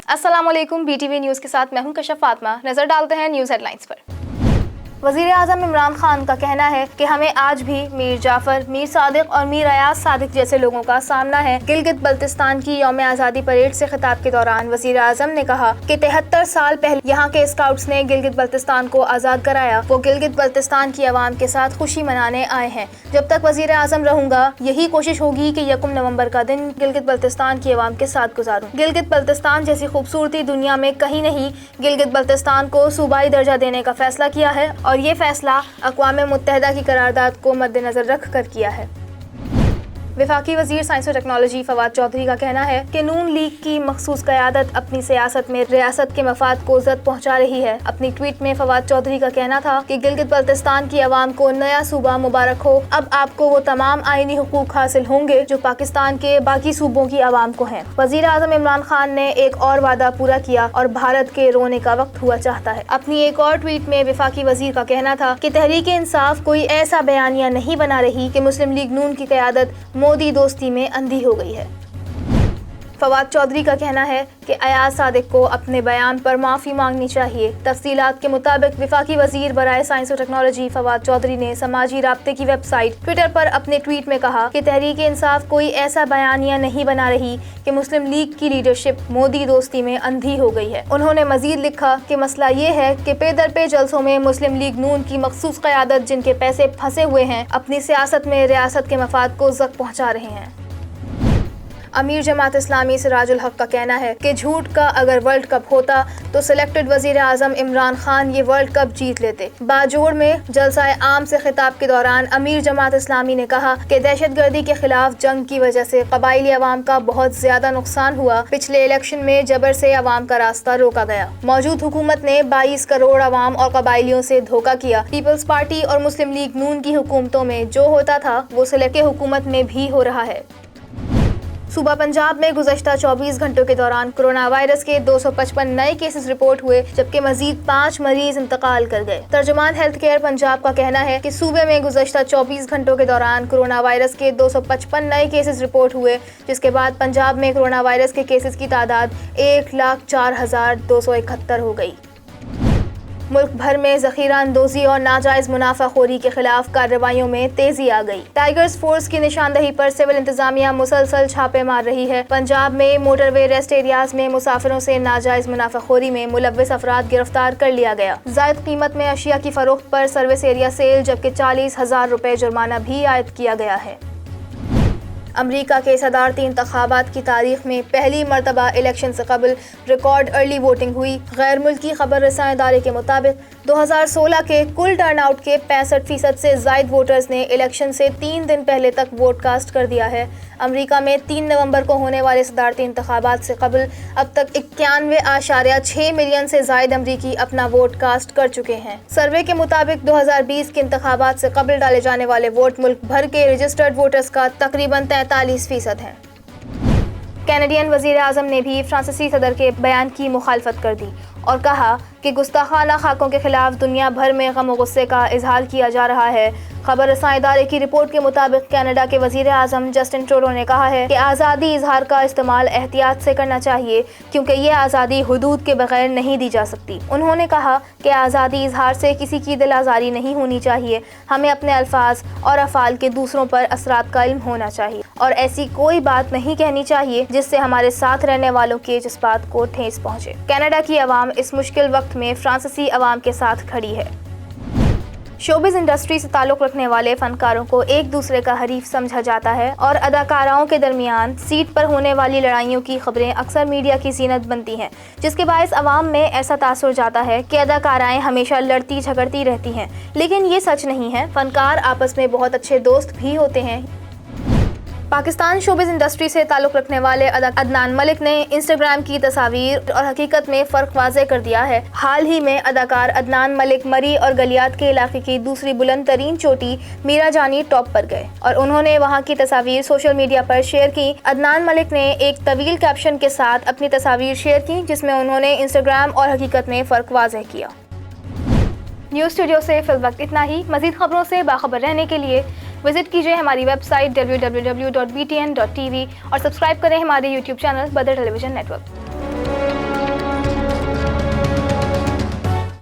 अस्सलाम वालेकुम, BTV news के साथ मैं हूं कशफ फातिमा। नजर डालते हैं न्यूज़ हेडलाइंस पर। वज़ीर आज़म इमरान खान का कहना है कि हमें आज भी मीर जाफ़र, मीर सादिक और मीर अयाज सादिक जैसे लोगों का सामना है। गिलगित बल्तिस्तान की यौम आज़ादी परेड से खिताब के दौरान वज़ीर आज़म ने कहा कि 73 साल पहले यहाँ के स्काउट्स ने गिलगित बल्तिस्तान को आज़ाद कराया। वो गिलगित बल्तिस्तान की आवाम के साथ खुशी मनाने आए हैं। जब तक वज़ीर आज़म रहूँगा यही कोशिश होगी कि 1 नवंबर का दिन गिलगित बल्तिस्तान की आवाम के साथ गुजारूँ। गिलगित बल्तिस्तान जैसी खूबसूरती दुनिया में कहीं नहीं। गिलगित बल्तिस्तान को सूबाई दर्जा देने का फैसला किया है और ये फैसला अक़वाम मुत्तहिदा की करारदाद को मद्देनज़र रख कर किया है। वफाकी वज़ीर साइंस और टेक्नोलॉजी फवाद चौधरी का कहना है कि नून लीग की मखसूस क़यादत अपनी सियासत में रियासत के मफाद को ज़द पहुँचा रही है। अपनी ट्वीट में फवाद चौधरी का कहना था कि गिलगित बल्तिस्तान की आवाम को नया सूबा मुबारक हो। अब आपको वो तमाम आईनी हुकूक हासिल होंगे जो पाकिस्तान के बाकी सूबों की आवाम को हैं। वज़ीर आज़म इमरान खान ने एक और वादा पूरा किया और भारत के रोने का वक्त हुआ चाहता है। अपनी एक और ट्वीट में वफाकी वज़ीर का कहना था कि तहरीक इंसाफ कोई ऐसा बयानिया नहीं बना रही कि मुस्लिम लीग नून की क़यादत मोदी दोस्ती में अंधी हो गई है। फवाद चौधरी का कहना है कि अयाज सादिक को अपने बयान पर माफ़ी मांगनी चाहिए। तफसीलात के मुताबिक वफाकी वज़ीर बराए साइंस और टेक्नोलॉजी फवाद चौधरी ने समाजी राब्ते की वेबसाइट ट्विटर पर अपने ट्वीट में कहा कि तहरीक इंसाफ कोई ऐसा बयानिया नहीं बना रही कि मुस्लिम लीग की लीडरशिप मोदी दोस्ती में अंधी हो गई है। उन्होंने मज़ीद लिखा कि मसला ये है कि पे दर पे जलसों में मुस्लिम लीग नून की मखसूस क़यादत जिनके पैसे फंसे हुए हैं अपनी सियासत में रियासत के मफाद को ज़द पहुँचा रहे हैं। अमीर जमात इस्लामी सिराजुल हक का कहना है कि झूठ का अगर वर्ल्ड कप होता तो सिलेक्टेड वज़ीर आज़म इमरान खान ये वर्ल्ड कप जीत लेते। बाजोड़ में जलसाए आम से खिताब के दौरान अमीर जमात इस्लामी ने कहा कि दहशतगर्दी के खिलाफ जंग की वजह से कबाइली अवाम का बहुत ज्यादा नुकसान हुआ। पिछले इलेक्शन में जबर से अवाम का रास्ता रोका गया। मौजूद हुकूमत ने 22 करोड़ अवाम और कबाइलियों से धोखा किया। पीपल्स पार्टी और मुस्लिम लीग नून की हुकूमतों में जो होता था वो सिलेक्ट हुकूमत में भी हो रहा है। सूबा पंजाब में गुज़श्ता 24 घंटों के दौरान कोरोना वायरस के 255 नए केसेस रिपोर्ट हुए जबकि मजीद 5 मरीज इंतकाल कर गए। तर्जुमान हेल्थ केयर पंजाब का कहना है कि सूबे में गुज़श्ता 24 घंटों के दौरान कोरोना वायरस के 255 नए केसेस रिपोर्ट हुए जिसके बाद पंजाब में कोरोना वायरस के केसेस की तादाद 1,04,271 हो गई। मुल्क भर में ज़ख़ीरा अंदोज़ी और नाजायज़ मुनाफाखोरी के खिलाफ कार्रवाइयों में तेज़ी आ गई। टाइगर्स फोर्स की निशानदही पर सिविल इंतजामिया मुसलसल छापे मार रही है। पंजाब में मोटरवे रेस्ट एरियाज में मुसाफिरों से नाजायज़ मुनाफाखोरी में मुलव्विस अफराद गिरफ्तार कर लिया गया। ज़ायद कीमत में अशिया की फ़रोख्त पर सर्विस एरिया सेल जबकि 40,000 रुपये जुर्माना भी आयद किया गया है। अमरीका के सदारती इंतखाबात की तारीख में पहली मरतबा इलेक्शन से कबल रिकॉर्ड अर्ली वोटिंग हुई। गैर मुल्की खबर रसां इदारे के मुताबिक 2016 के कुल टर्नआउट के 65% से ज़ायद वोटर्स ने इलेक्शन से 3 दिन पहले तक वोट कास्ट कर दिया है। अमरीका में 3 नवंबर को होने वाले सदारती इंतखाबात से कबल अब तक 91.6 मिलियन से ज़ायद अमरीकी अपना वोट कास्ट कर चुके हैं। सर्वे के मुताबिक 2020 के इंतखाबात से कबल डाले जाने वाले वोट मुल्क भर के रजिस्टर्ड वोटर्स का तकरीबन 43% है। कैनेडियन वज़ीर आज़म ने भी फ्रांसीसी सदर के बयान की मुखालफत कर दी और कहा कि गुस्ताखाना खाकों के खिलाफ दुनिया भर में गम और गुस्से का इजहार किया जा रहा है। खबर रसां इदारे की रिपोर्ट के मुताबिक कनाडा के वज़ीर आज़म जस्टिन ट्रूडो ने कहा है कि आज़ादी इजहार का इस्तेमाल एहतियात से करना चाहिए क्योंकि ये आज़ादी हुदूद के बगैर नहीं दी जा सकती। उन्होंने कहा कि आज़ादी इजहार से किसी की दिल आज़ारी नहीं होनी चाहिए। हमें अपने अल्फाज और अफ़ाल के दूसरों पर असरात का इल्म होना चाहिए और ऐसी कोई बात नहीं कहनी चाहिए जिससे हमारे साथ रहने वालों के जज्बात को ठेस पहुँचे। कनाडा की आवाम इस मुश्किल वक्त में फ्रांसीसी अवाम के साथ खड़ी है। शोबिज़ इंडस्ट्री से ताल्लुक़ रखने वाले फनकारों को एक दूसरे का हरीफ समझा जाता है और अदाकाराओं के दरमियान सीट पर होने वाली लड़ाइयों की खबरें अक्सर मीडिया की ज़ीनत बनती हैं जिसके बायस अवाम में ऐसा तासुर जाता है कि अदाकाराएं हमेशा लड़ती झगड़ती रहती हैं, लेकिन ये सच नहीं है। फनकार आपस में बहुत अच्छे दोस्त भी होते हैं। पाकिस्तान शोबिज़ इंडस्ट्री से ताल्लुक़ रखने वाले अदनान मलिक ने इंस्टाग्राम की तस्वीर और हकीकत में फ़र्क वाज़े कर दिया है। हाल ही में अदाकार अदनान मलिक मरी और गलियात के इलाके की दूसरी बुलंद तरीन चोटी मीरा जानी टॉप पर गए और उन्होंने वहां की तस्वीर सोशल मीडिया पर शेयर की। अदनान मलिक ने एक तवील कैप्शन के साथ अपनी तस्वीर शेयर की जिसमें उन्होंने इंस्टाग्राम और हकीकत में फ़र्क वाज़े किया। न्यूज़ स्टूडियो से फिल वक्त इतना ही। मज़ीद खबरों से बाखबर रहने के लिए विजिट कीजिए हमारी वेबसाइट www.btn.tv और सब्सक्राइब करें हमारे YouTube चैनल बदर टेलीविज़न नेटवर्क।